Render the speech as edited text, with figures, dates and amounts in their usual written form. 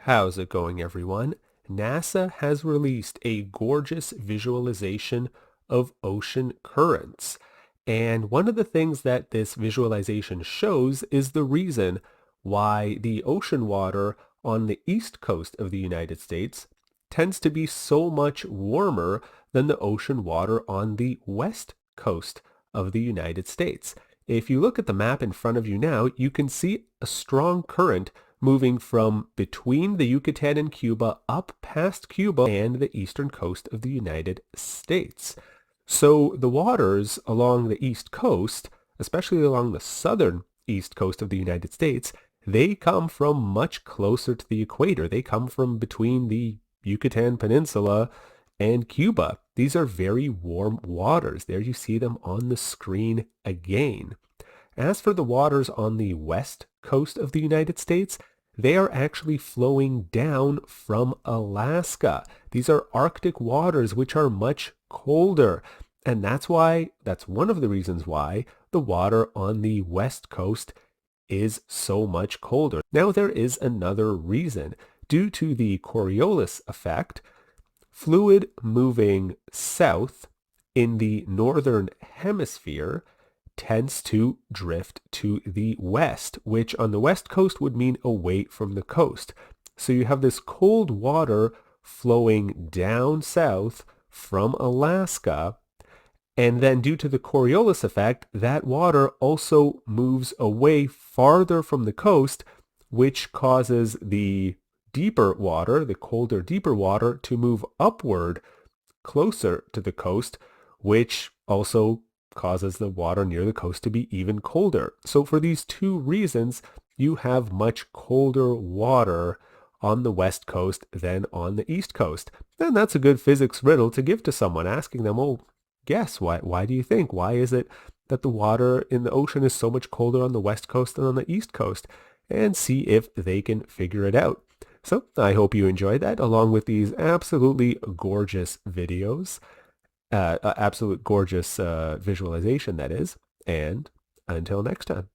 How's it going, everyone? NASA has released a gorgeous visualization of ocean currents. And one of the things that this visualization shows is the reason why the ocean water on the east coast of the United States tends to be so much warmer than the ocean water on the west coast of the United States. If you look at the map in front of you now, you can see a strong current moving from between the Yucatan and Cuba up past Cuba and the eastern coast of the United States. So the waters along the east coast, especially along the southern east coast of the United States, they come from much closer to the equator. They come from between the Yucatan Peninsula and Cuba. These are very warm waters. There you see them on the screen again. As for the waters on the west coast of the United States, they are actually flowing down from Alaska. These are Arctic waters, which are much colder. And that's one of the reasons why the water on the west coast is so much colder. Now, there is another reason. Due to the Coriolis effect, fluid moving south in the northern hemisphere tends to drift to the west, which on the west coast would mean away from the coast. So you have this cold water flowing down south from Alaska, and then due to the Coriolis effect, that water also moves away farther from the coast, which causes the deeper water, the colder, deeper water, to move upward closer to the coast, which also causes the water near the coast to be even colder. So for these two reasons, you have much colder water on the west coast than on the east coast. And that's a good physics riddle to give to someone, asking them, oh, guess why do you think? Why is it that the water in the ocean is so much colder on the west coast than on the east coast? And see if they can figure it out. So I hope you enjoyed that, along with these absolutely gorgeous videos. Absolute gorgeous visualization, that is. And until next time.